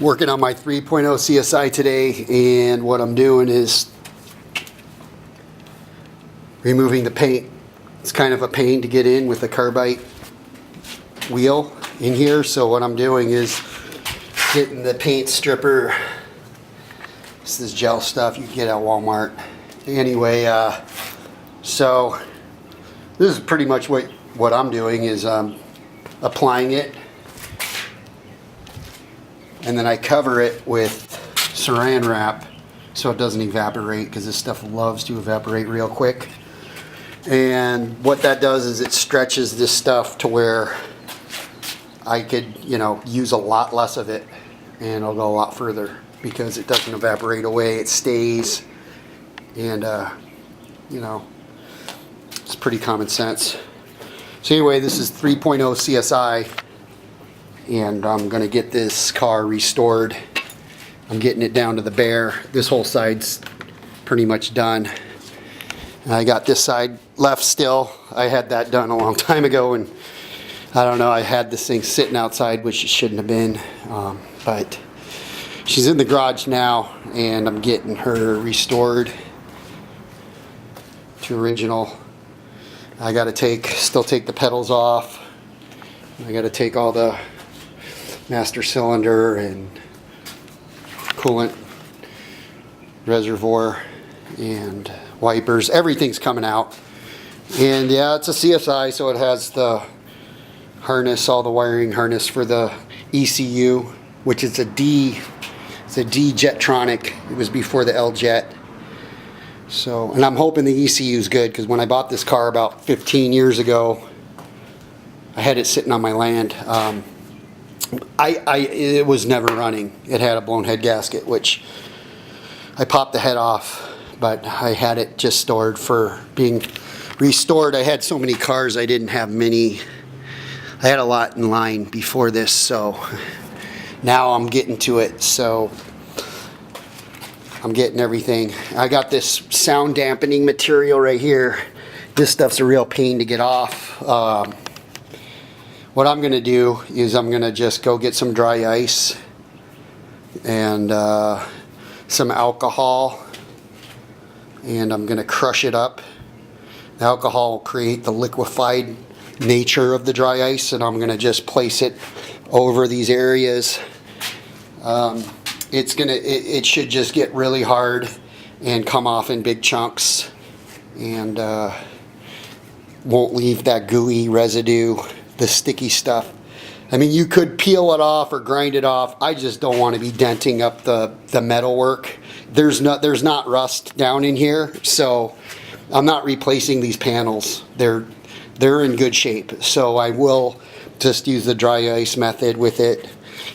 Working on my 3.0 CSI today, and what I'm doing is removing the paint. It's kind of a pain to get in with a carbide wheel in here, so what I'm doing is getting the paint stripper. This is gel stuff you can get at Walmart. Anyway, so this is pretty much what I'm doing is applying it, and then I cover it with saran wrap so it doesn't evaporate, because this stuff loves to evaporate real quick. And what that does is it stretches this stuff to where I could, use a lot less of it, and it'll go a lot further because it doesn't evaporate away. It stays, and it's pretty common sense. So anyway, this is 3.0 CSI, and I'm going to get this car restored. I'm getting it down to the bare. This whole side's pretty much done. And I got this side left still. I had that done a long time ago, and I don't know, I had this thing sitting outside, which it shouldn't have been, but she's in the garage now, and I'm getting her restored to original. I got to still take the pedals off. I got to take all the master cylinder and coolant reservoir and wipers. Everything's coming out. And yeah, it's a CSI, so it has the harness, all the wiring harness for the ECU, which is it's a D Jetronic. It was before the L Jet. So, and I'm hoping the ECU is good, because when I bought this car about 15 years ago, I had it sitting on my land. It was never running. It had a blown head gasket, which I popped the head off, but I had it just stored for being restored. I had so many cars, I didn't have many. I had a lot in line before this, so now I'm getting to it. So I'm getting everything. I got this sound dampening material right here. This stuff's a real pain to get off. What I'm going to do is I'm going to just go get some dry ice and some alcohol, and I'm going to crush it up. The alcohol will create the liquefied nature of the dry ice, and I'm going to just place it over these areas. It should just get really hard and come off in big chunks, and won't leave that gooey residue, the sticky stuff. I mean, you could peel it off or grind it off. I just don't want to be denting up the metal work. There's not rust down in here, so I'm not replacing these panels. They're in good shape, so I will just use the dry ice method with it.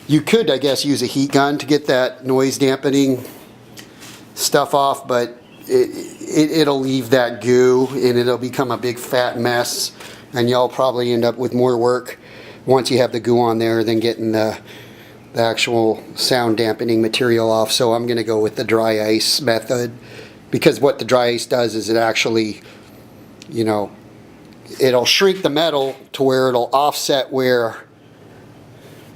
You could, I guess, use a heat gun to get that noise dampening stuff off, but it'll leave that goo, and it'll become a big fat mess, and y'all probably end up with more work once you have the goo on there than getting the actual sound dampening material off. So I'm going to go with the dry ice method, because what the dry ice does is it actually, it'll shrink the metal to where it'll offset where.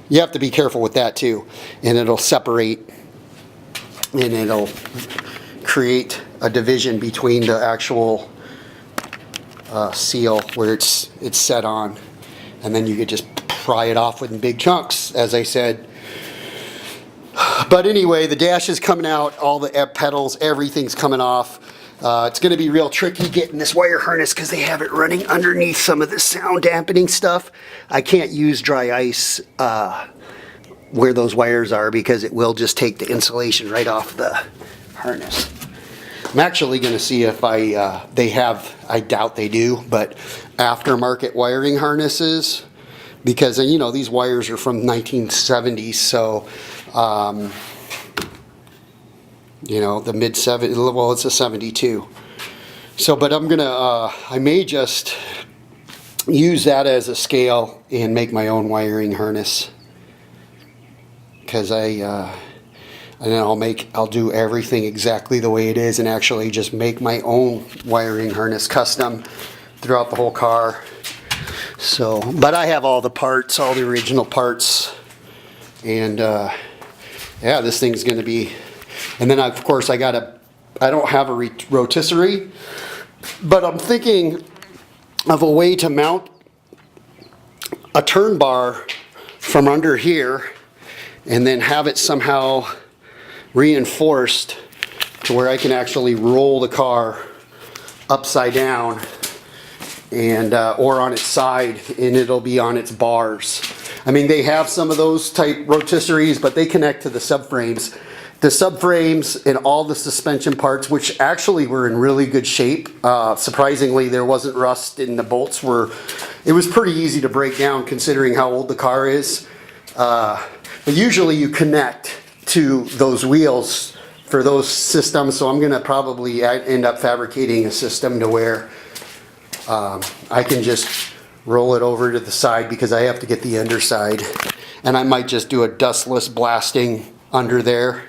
You have to be careful with that too, and it'll separate, and it'll create a division between the actual seal where it's set on, and then you could just pry it off in big chunks, as I said. But anyway, the dash is coming out, all the pedals, everything's coming off. It's going to be real tricky getting this wire harness, because they have it running underneath some of the sound dampening stuff. I can't use dry ice where those wires are, because it will just take the insulation right off the harness. I'm actually going to see if they have, I doubt they do, but aftermarket wiring harnesses, because these wires are from 1970s, so the mid 70s, well, it's a 72. So, but I'm gonna, I may just use that as a scale and make my own wiring harness, because and then I'll do everything exactly the way it is, and actually just make my own wiring harness custom throughout the whole car. So, but I have all the parts, all the original parts, and yeah, this thing's going to be, and then of course I don't have a rotisserie, but I'm thinking of a way to mount a turn bar from under here and then have it somehow reinforced to where I can actually roll the car upside down and or on its side, and it'll be on its bars. I mean, they have some of those type rotisseries, but they connect to the subframes. The subframes and all the suspension parts, which actually were in really good shape. Surprisingly, there wasn't rust, and the bolts were, it was pretty easy to break down considering how old the car is. But usually you connect to those wheels for those systems, so I'm going to probably end up fabricating a system to where I can just roll it over to the side because I have to get the underside. And I might just do a dustless blasting under there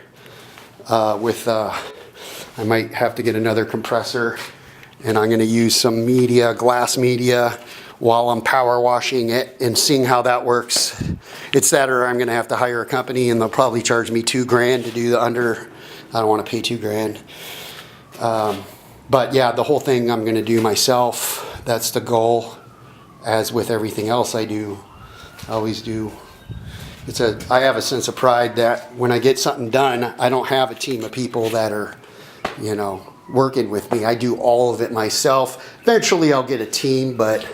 with, I might have to get another compressor, and I'm going to use some media, glass media, while I'm power washing it and seeing how that works. It's that, or I'm going to have to hire a company and they'll probably charge me $2,000 to do the under. I don't want to pay $2,000. But yeah, the whole thing I'm going to do myself. That's the goal. As with everything else I do, I always do. I have a sense of pride that when I get something done, I don't have a team of people that are, you know, working with me. I do all of it myself. Eventually I'll get a team, but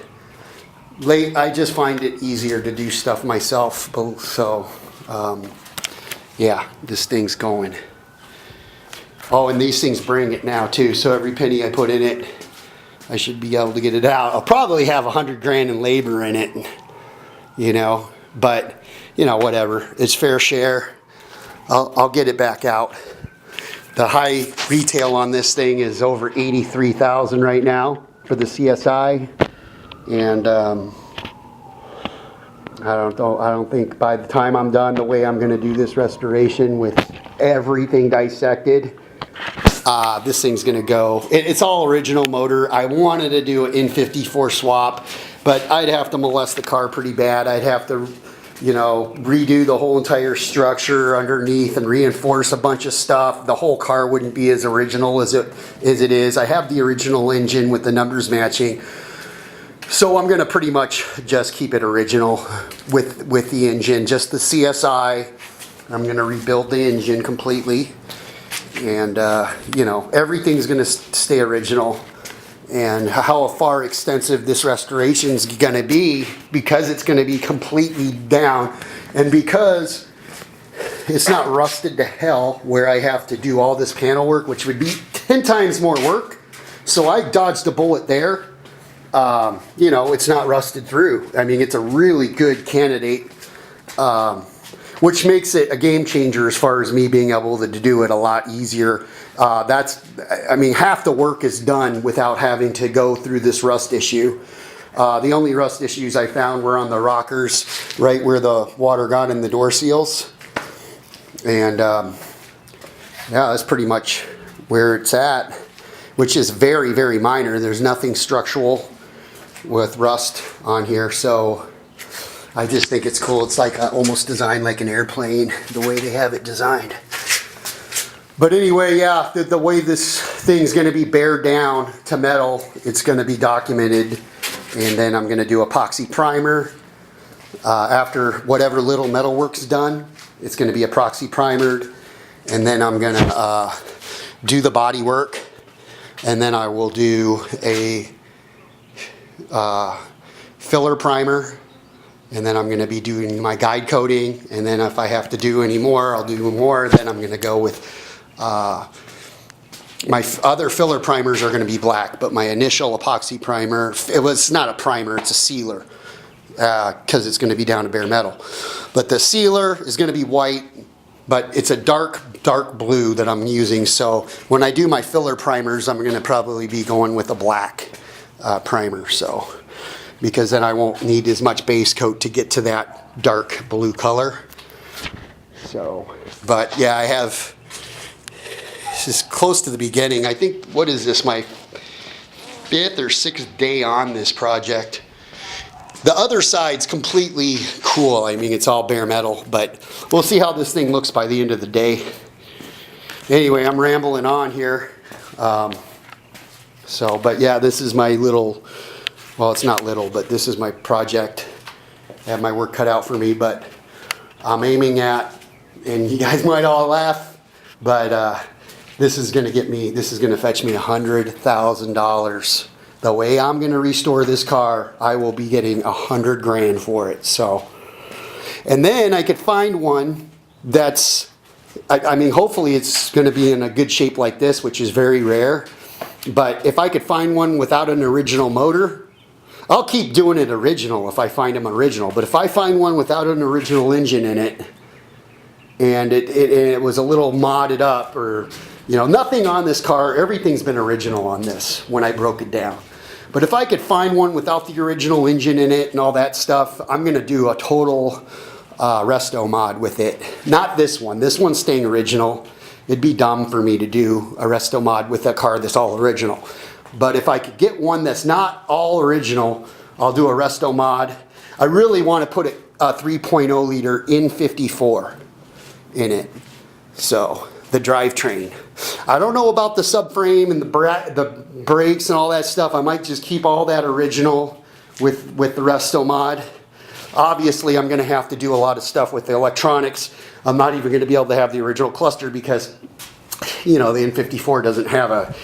I just find it easier to do stuff myself. So, yeah, this thing's going. Oh, and these things bring it now too. So every penny I put in it, I should be able to get it out. I'll probably have $100,000 in labor in it, you know, but you know, whatever. It's fair share. I'll get it back out. The high retail on this thing is over $83,000 right now for the CSI, and I don't think by the time I'm done, the way I'm going to do this restoration with everything dissected, this thing's going to go. It's all original motor. I wanted to do an N54 swap, but I'd have to molest the car pretty bad. I'd have to, you know, redo the whole entire structure underneath and reinforce a bunch of stuff. The whole car wouldn't be as original as it is. I have the original engine with the numbers matching. So I'm going to pretty much just keep it original with the engine, just the CSI. I'm going to rebuild the engine completely. And, you know, everything's going to stay original. And how far extensive this restoration is going to be, because it's going to be completely down. And because it's not rusted to hell where I have to do all this panel work, which would be 10 times more work. So I dodged a bullet there. You know, it's not rusted through. I mean, it's a really good candidate. Which makes it a game changer as far as me being able to do it a lot easier. I mean, half the work is done without having to go through this rust issue. The only rust issues I found were on the rockers, right where the water got in the door seals. And yeah, that's pretty much where it's at, which is very, very minor. There's nothing structural with rust on here, so I just think it's cool. It's like almost designed like an airplane, the way they have it designed. But anyway, yeah, the way this thing's going to be bared down to metal, it's going to be documented. And then I'm going to do epoxy primer. After whatever little metal work's done, it's going to be epoxy primered. And then I'm going to do the body work. And then I will do a filler primer. And then I'm going to be doing my guide coating. And then if I have to do any more, I'll do more. Then I'm going to go with, my other filler primers are going to be black, but my initial epoxy primer, it's not a primer, it's a sealer, because it's going to be down to bare metal. But the sealer is going to be white, but it's a dark blue that I'm using. So when I do my filler primers, I'm going to probably be going with a black primer. So, because then I won't need as much base coat to get to that dark blue color. So, but yeah, I have, this is close to the beginning. I think, what is this, my 5th or 6th day on this project. The other side's completely cool. I mean, it's all bare metal, but we'll see how this thing looks by the end of the day. Anyway, I'm rambling on here. But yeah, this is my little, well, it's not little, but this is my project. I have my work cut out for me, but I'm aiming at, and you guys might all laugh, but this is gonna fetch me $100,000. The way I'm gonna restore this car, I will be getting $100 grand for it. So, and then I could find one that's, I mean, hopefully it's gonna be in a good shape like this, which is very rare. But if I could find one without an original motor, I'll keep doing it original if I find them original. But if I find one without an original engine in it, and it was a little modded up, or, you know, nothing on this car, everything's been original on this when I broke it down. But if I could find one without the original engine in it and all that stuff, I'm gonna do a total Resto-mod with it. Not this one. This one's staying original. It'd be dumb for me to do a Resto-mod with a car that's all original. But if I could get one that's not all original, I'll do a Resto-mod. I really want to put a 3.0 liter in 54 in it. So, the drivetrain. I don't know about the subframe and the brakes and all that stuff. I might just keep all that original with the Resto-mod. Obviously, I'm going to have to do a lot of stuff with the electronics. I'm not even going to be able to have the original cluster because, you know, the N54 doesn't have a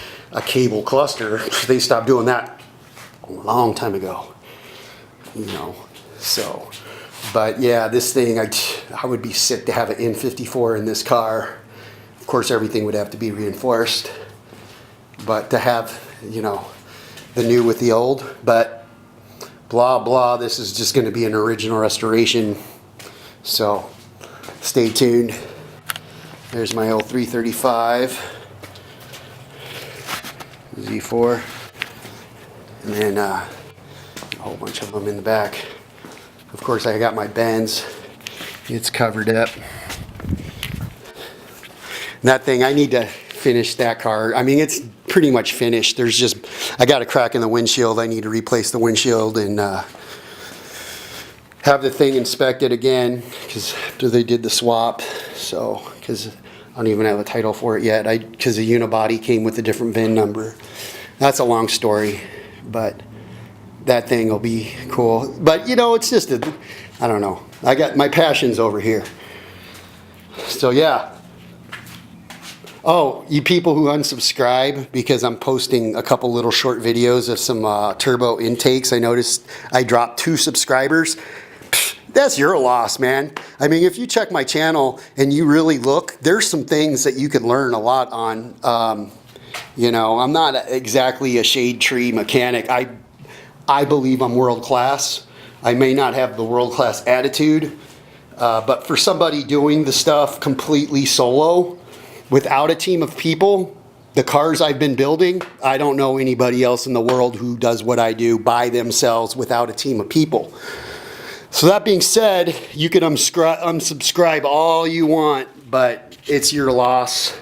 cable cluster. They stopped doing that a long time ago, you know. So, but yeah, this thing, I would be sick to have an N54 in this car. Of course, everything would have to be reinforced, but to have, you know, the new with the old, but blah, blah, this is just going to be an original restoration. So, stay tuned. There's my old 335 Z4, and then a whole bunch of them in the back. Of course, I got my Benz. It's covered up. And that thing, I need to finish that car. I mean, it's pretty much finished. There's just, I got a crack in the windshield. I need to replace the windshield and have the thing inspected again, because after they did the swap, so, because I don't even have a title for it yet, because the unibody came with a different VIN number. That's a long story, but that thing will be cool. But, you know, it's just I don't know. I got my passions over here. So, yeah. Oh, you people who unsubscribe because I'm posting a couple little short videos of some turbo intakes. I noticed I dropped 2 subscribers. That's your loss, man. I mean, if you check my channel and you really look, there's some things that you can learn a lot on. You know, I'm not exactly a shade tree mechanic. I believe I'm world class. I may not have the world class attitude, but for somebody doing the stuff completely solo, without a team of people, the cars I've been building, I don't know anybody else in the world who does what I do by themselves without a team of people. So that being said, you can unsubscribe all you want, but it's your loss.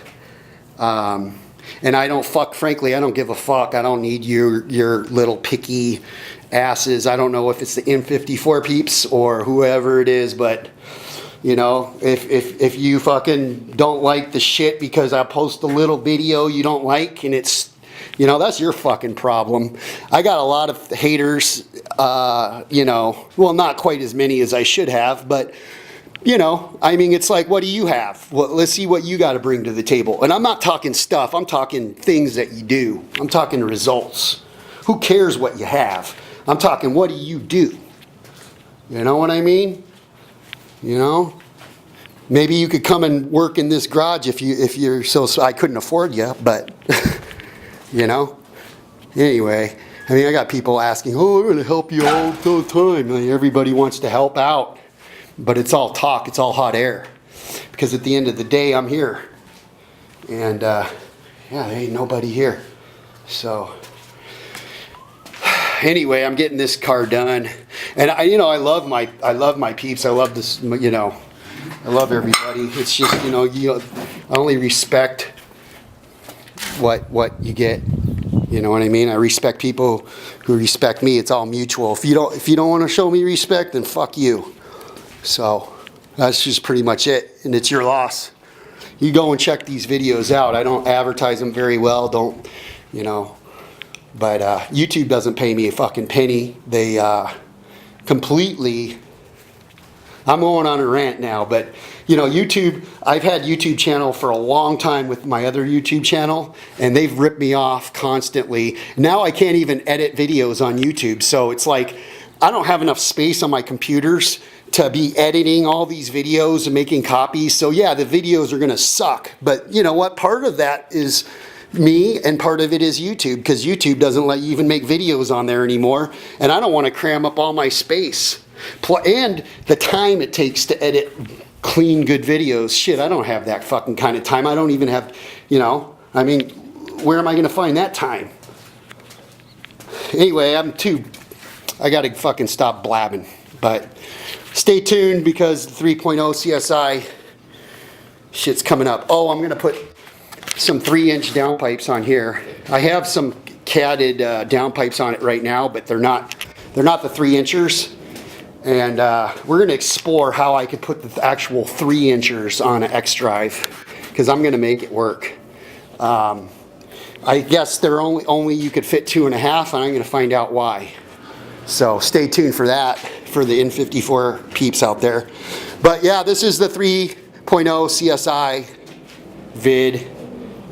And I don't frankly, I don't give a fuck. I don't need your little picky asses. I don't know if it's the M54 peeps or whoever it is, but you know, if you fucking don't like the shit because I post a little video you don't like and it's, you know, that's your fucking problem. I got a lot of haters, you know, well, not quite as many as I should have, but, you know, I mean, it's like, what do you have? Well, let's see what you got to bring to the table. And I'm not talking stuff. I'm talking things that you do. I'm talking results. Who cares what you have? I'm talking, what do you do? You know what I mean? You know? Maybe you could come and work in this garage if you're so I couldn't afford you, but... You know? Anyway, I mean, I got people asking, oh, I'm going to help you all the time. Like, everybody wants to help out. But it's all talk. It's all hot air. Because at the end of the day, I'm here. And, yeah, there ain't nobody here. So, anyway, I'm getting this car done. And, you know, I love my peeps. I love this, you know, I love everybody. It's just, you know, I only respect what you get, you know what I mean? I respect people who respect me. It's all mutual. If you don't want to show me respect, then fuck you. So that's just pretty much it, and it's your loss. You go and check these videos out. I don't advertise them very well, don't, you know, but YouTube doesn't pay me a fucking penny. They completely, I'm going on a rant now, but you know, YouTube, I've had YouTube channel for a long time with my other YouTube channel, and they've ripped me off constantly. Now I can't even edit videos on YouTube, so it's like I don't have enough space on my computers to be editing all these videos and making copies. So yeah, the videos are gonna suck, but you know what? Part of that is me and part of it is YouTube, because YouTube doesn't let you even make videos on there anymore, and I don't want to cram up all my space and the time it takes to edit clean good videos. Shit, I don't have that fucking kind of time. I don't even have, you know, I mean, where am I gonna find that time? Anyway, I gotta fucking stop blabbing, but stay tuned because the 3.0 CSI shit's coming up. Oh, I'm gonna put some 3-inch downpipes on here. I have some catted downpipes on it right now, but they're not the 3-inchers. And we're gonna explore how I could put the actual 3-inchers on an X-Drive, because I'm gonna make it work. I guess they're only you could fit 2.5, and I'm gonna find out why. So stay tuned for that, for the N54 peeps out there. But yeah, this is the 3.0 CSI vid,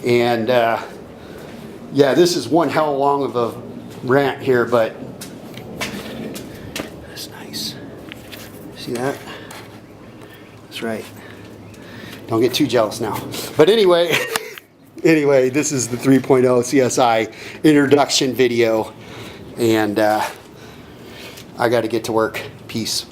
and yeah, this is one hell long of a rant here, but that's nice. See that? That's right. Don't get too jealous now. But anyway, this is the 3.0 CSI introduction video, and I got to get to work. Peace.